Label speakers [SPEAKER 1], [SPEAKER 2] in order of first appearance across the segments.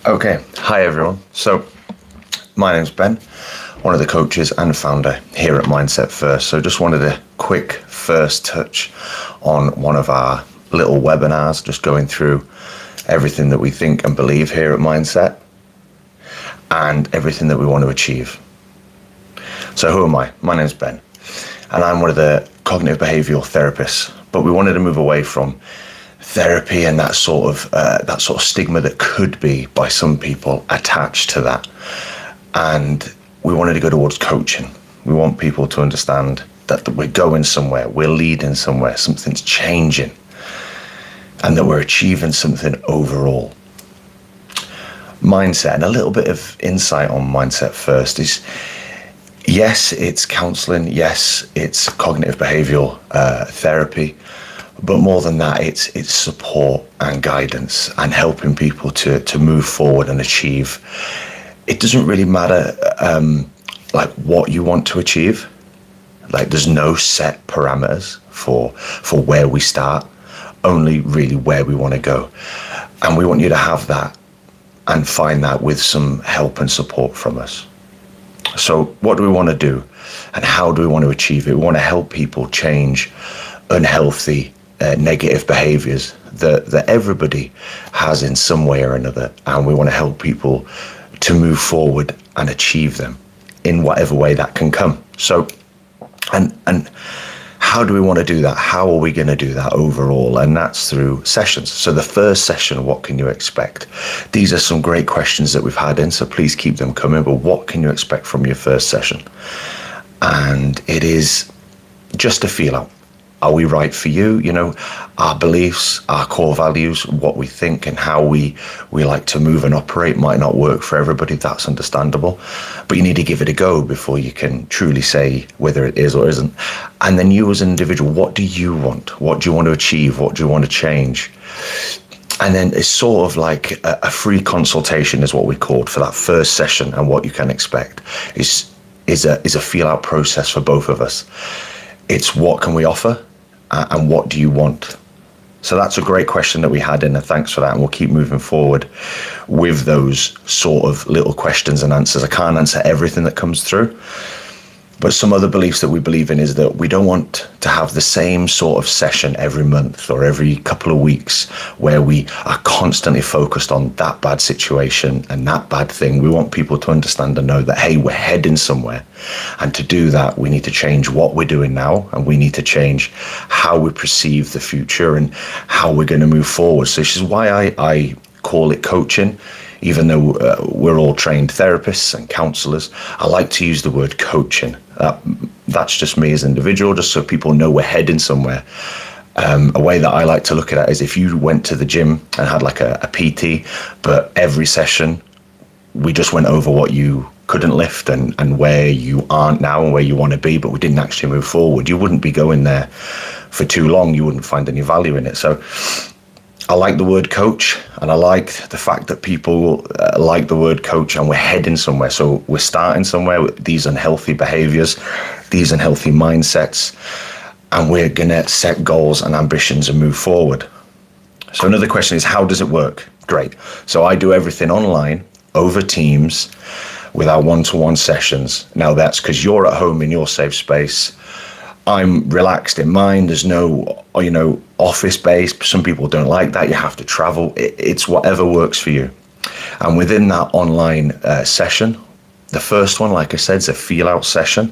[SPEAKER 1] Okay, hi everyone. So my name's Ben, one of the coaches and founder here at mindsetfirst. So just wanted a quick first touch on one of our little webinars, just going through everything that we think and believe here at Mindset and everything that we want to achieve. So who am I? My name's Ben, and I'm one of the cognitive behavioral therapists, but we wanted to move away from therapy and that sort of stigma that could be by some people attached to that, and we wanted to go towards coaching. We want people to understand that we're going somewhere, we're leading somewhere, something's changing, and that we're achieving something overall. Mindset, and a little bit of insight on Mindset First is, yes, it's counseling, yes, it's cognitive behavioral therapy, but more than that, it's support and guidance and helping people to move forward and achieve. It doesn't really matter like what you want to achieve. Like, there's no set parameters for where we start, only really where we want to go. And we want you to have that and find that with some help and support from us. So what do we want to do and how do we want to achieve it? We want to help people change unhealthy negative behaviors that everybody has in some way or another, and we want to help people to move forward and achieve them in whatever way that can come. So and how do we want to do that? How are we going to do that overall? And that's through sessions. So the first session, what can you expect? These are some great questions that we've had in, so please keep them coming. But what can you expect from your first session? And it is just a feel out. Are we right for you? You know, our beliefs, our core values, what we think and how we like to move and operate might not work for everybody. That's understandable. But you need to give it a go before you can truly say whether it is or isn't. And then you as an individual, what do you want? What do you want to achieve? What do you want to change? And then it's sort of like a free consultation is what we called for that first session. And what you can expect is a feel out process for both of us. It's what can we offer? And what do you want? So that's a great question that we had in, and thanks for that. And we'll keep moving forward with those sort of little questions and answers. I can't answer everything that comes through, but some other beliefs that we believe in is that we don't want to have the same sort of session every month or every couple of weeks where we are constantly focused on that bad situation and that bad thing. We want people to understand and know that, hey, we're heading somewhere. And to do that, we need to change what we're doing now, and we need to change how we perceive the future and how we're going to move forward. So this is why I call it coaching. Even though we're all trained therapists and counselors, I like to use the word coaching. That's just me as an individual, just so people know we're heading somewhere. A way that I like to look at it is if you went to the gym and had like a PT, but every session we just went over what you couldn't lift and where you aren't now and where you want to be, but we didn't actually move forward. You wouldn't be going there for too long. You wouldn't find any value in it. So I like the word coach, and I like the fact that people like the word coach, and we're heading somewhere. So we're starting somewhere with these unhealthy behaviors, these unhealthy mindsets, and we're going to set goals and ambitions and move forward. So another question is, how does it work? Great. So I do everything online over Teams with our one-to-one sessions. Now that's because you're at home in your safe space. I'm relaxed in mine. There's no, office based. Some people don't like that. You have to travel. It's whatever works for you. And within that online session, the first one, like I said, is a feel out session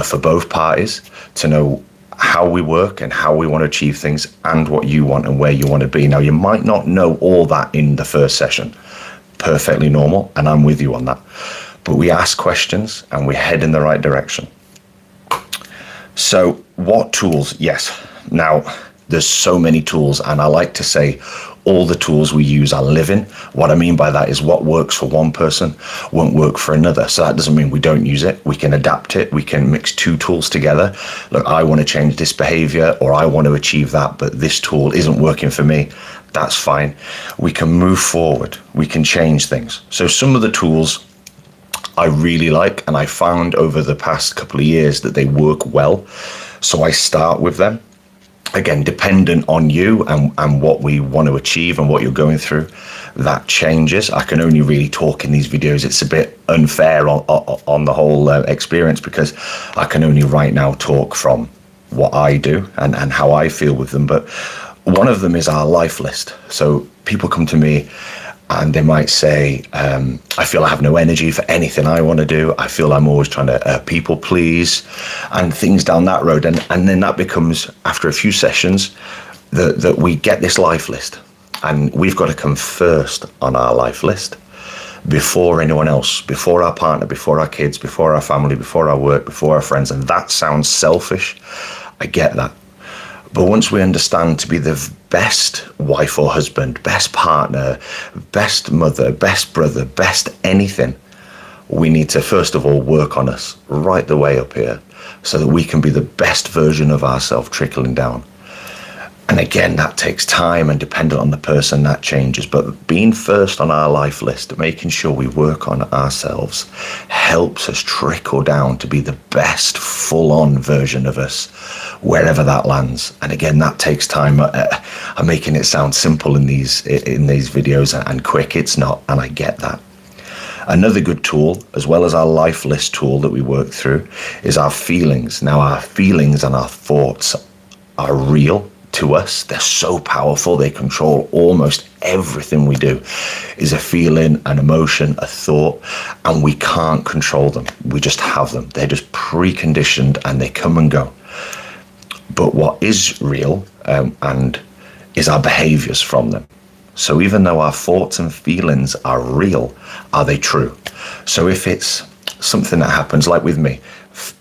[SPEAKER 1] for both parties to know how we work and how we want to achieve things and what you want and where you want to be. Now, you might not know all that in the first session. Perfectly normal. And I'm with you on that. But we ask questions and we head in the right direction. So what tools? Yes. Now, there's so many tools, and I like to say all the tools we use are living. What I mean by that is what works for one person won't work for another. So that doesn't mean we don't use it. We can adapt it. We can mix two tools together. Look, I want to change this behavior, or I want to achieve that, but this tool isn't working for me. That's fine. We can move forward. We can change things. So some of the tools I really like, and I found over the past couple of years that they work well. So I start with them. again, dependent on you and what we want to achieve and what you're going through, that changes. I can only really talk in these videos. It's a bit unfair on the whole experience, because I can only right now talk from what I do and how I feel with them. But one of them is our life list. So people come to me and they might say, I feel I have no energy for anything I want to do. I feel I'm always trying to people please, and things down that road. And then that becomes, after a few sessions, that we get this life list. And we've got to come first on our life list before anyone else, before our partner, before our kids, before our family, before our work, before our friends. And that sounds selfish. I get that. But once we understand to be the best wife or husband, best partner, best mother, best brother, best anything, we need to first of all work on us right the way up here, so that we can be the best version of ourselves trickling down. And again, that takes time, and dependent on the person, that changes. But being first on our life list, making sure we work on ourselves, helps us trickle down to be the best full-on version of us, wherever that lands. And again, that takes time. I'm making it sound simple in these videos and quick. It's not, and I get that. Another good tool, as well as our life list tool that we work through, is our feelings. Now, our feelings and our thoughts are real to us. They're so powerful. They control almost everything we do. Is a feeling, an emotion, a thought, and we can't control them. We just have them. They're just preconditioned, and they come and go. But what is real and is our behaviors from them. So even though our thoughts and feelings are real, are they true? So if it's something that happens, like with me,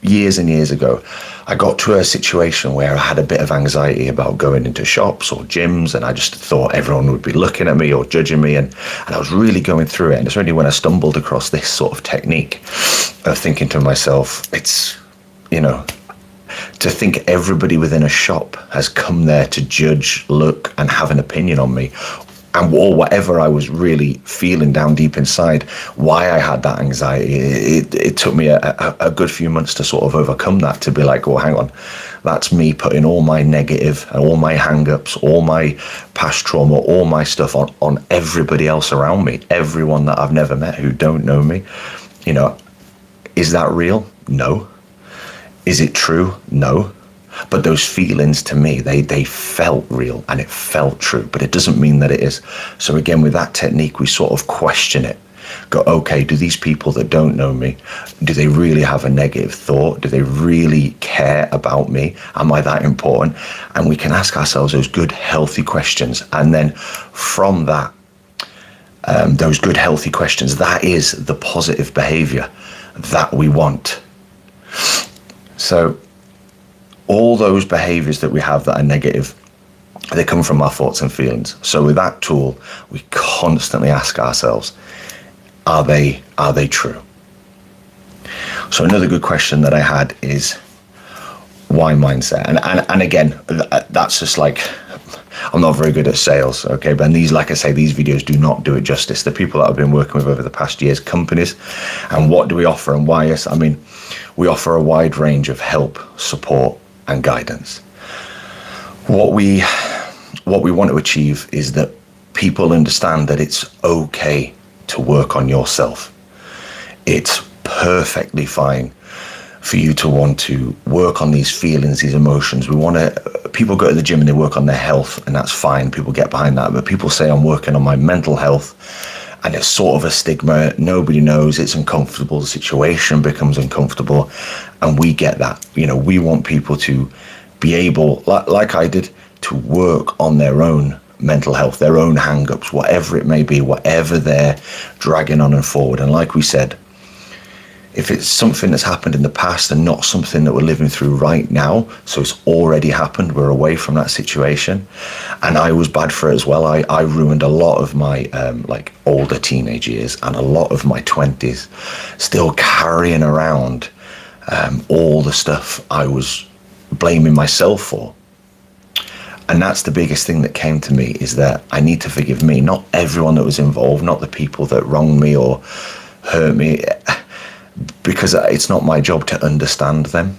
[SPEAKER 1] years and years ago, I got to a situation where I had a bit of anxiety about going into shops or gyms, and I just thought everyone would be looking at me or judging me, and I was really going through it. And it's only when I stumbled across this sort of technique of thinking to myself, it's, to think everybody within a shop has come there to judge, look, and have an opinion on me, or whatever I was really feeling down deep inside, why I had that anxiety. It took me a good few months to sort of overcome that, to be like, well, hang on, that's me putting all my negative and all my hang-ups, all my past trauma, all my stuff on everybody else around me, everyone that I've never met who don't know me. Is that real? No. Is it true? No. But those feelings, to me, they felt real and it felt true, but it doesn't mean that it is. So again, with that technique, we sort of question it. Go, okay, do these people that don't know me, do they really have a negative thought? Do they really care about me? Am I that important? And we can ask ourselves those good, healthy questions. And then from that, those good, healthy questions, that is the positive behavior that we want. So all those behaviors that we have that are negative, they come from our thoughts and feelings. So with that tool, we constantly ask ourselves, are they true? So another good question that I had is, why mindset? And again, that's just like, I'm not very good at sales, okay? But these, like I say, these videos do not do it justice. The people that I've been working with over the past years, companies, and what do we offer and why? Yes, I mean, we offer a wide range of help, support, and guidance. What we want to achieve is that people understand that it's okay to work on yourself. It's perfectly fine for you to want to work on these feelings, these emotions. People go to the gym and they work on their health, and that's fine. People get behind that. But people say, I'm working on my mental health, and it's sort of a stigma. Nobody knows. It's uncomfortable. The situation becomes uncomfortable. And we get that. We want people to be able, like I did, to work on their own mental health, their own hang-ups, whatever it may be, whatever they're dragging on and forward. And like we said, if it's something that's happened in the past and not something that we're living through right now, so it's already happened, we're away from that situation. And I was bad for it as well. I ruined a lot of my older teenage years and a lot of my 20s, still carrying around all the stuff I was blaming myself for. And that's the biggest thing that came to me, is that I need to forgive me, not everyone that was involved, not the people that wronged me or hurt me, because it's not my job to understand them.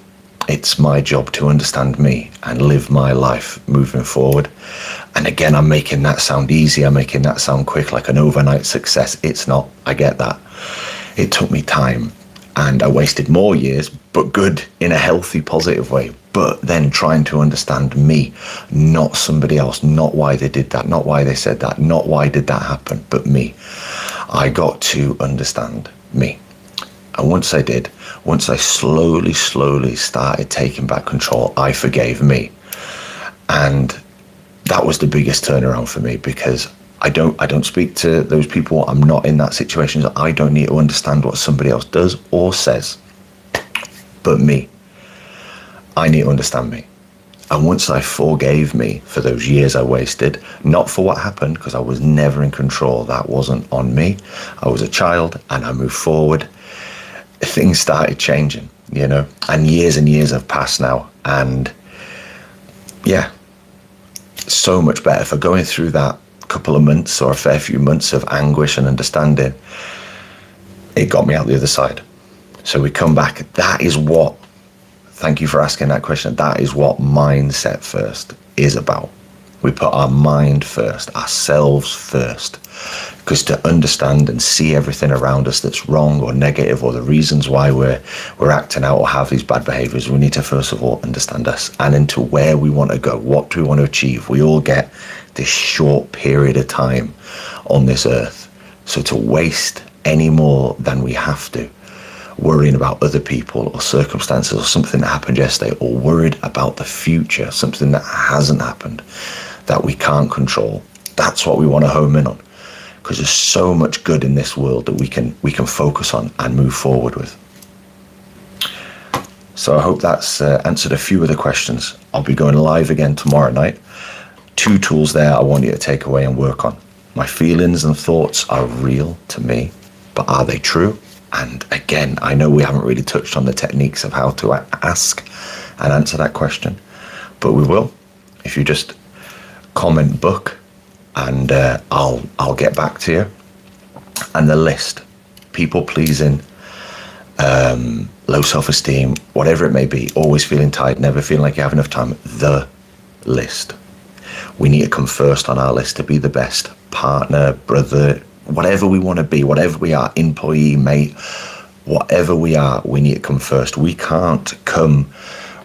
[SPEAKER 1] It's my job to understand me and live my life moving forward. And again, I'm making that sound easy. I'm making that sound quick, like an overnight success. It's not. I get that. It took me time, and I wasted more years, but good in a healthy, positive way. But then trying to understand me, not somebody else, not why they did that, not why they said that, not why did that happen, but me. I got to understand me. And once I did, once I slowly started taking back control, I forgave me. And that was the biggest turnaround for me, because I don't speak to those people. I'm not in that situation. So I don't need to understand what somebody else does or says, but me. I need to understand me. And once I forgave me for those years I wasted, not for what happened, because I was never in control. That wasn't on me. I was a child and I moved forward. Things started changing, and years have passed now. And yeah, so much better for going through that couple of months or a fair few months of anguish and understanding. It got me out the other side. So we come back. Thank you for asking that question. That is what Mindset First is about. We put our mind first, ourselves first, because to understand and see everything around us that's wrong or negative, or the reasons why we're acting out or have these bad behaviors, we need to first of all understand us and into where we want to go. What do we want to achieve? We all get this short period of time on this earth. So to waste any more than we have to, worrying about other people or circumstances or something that happened yesterday, or worried about the future, something that hasn't happened, that we can't control, that's what we want to home in on, because there's so much good in this world that we can focus on and move forward with. So I hope that's answered a few of the questions. I'll be going live again tomorrow night. 2 tools there I want you to take away and work on. My feelings and thoughts are real to me, but are they true? And again, I know we haven't really touched on the techniques of how to ask and answer that question, but we will. If you just comment book, and I'll get back to you. And the list, people pleasing, low self-esteem, whatever it may be, always feeling tired, never feeling like you have enough time, the list. We need to come first on our list to be the best partner, brother, whatever we want to be, whatever we are, employee, mate, whatever we are, we need to come first. We can't come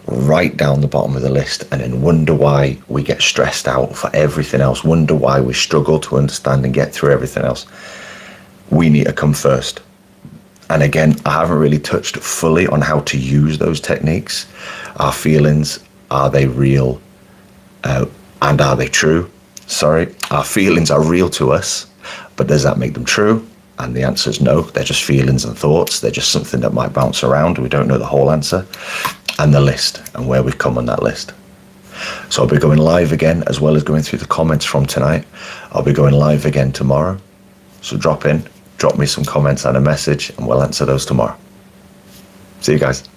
[SPEAKER 1] right down the bottom of the list and then wonder why we get stressed out for everything else, wonder why we struggle to understand and get through everything else. We need to come first. And again, I haven't really touched fully on how to use those techniques. Our feelings, are they real? And are they true? Sorry, our feelings are real to us, but does that make them true? And the answer is no. They're just feelings and thoughts. They're just something that might bounce around. We don't know the whole answer. And the list, and where we've come on that list. So I'll be going live again, as well as going through the comments from tonight. I'll be going live again tomorrow. So drop me some comments and a message, and we'll answer those tomorrow. See you guys.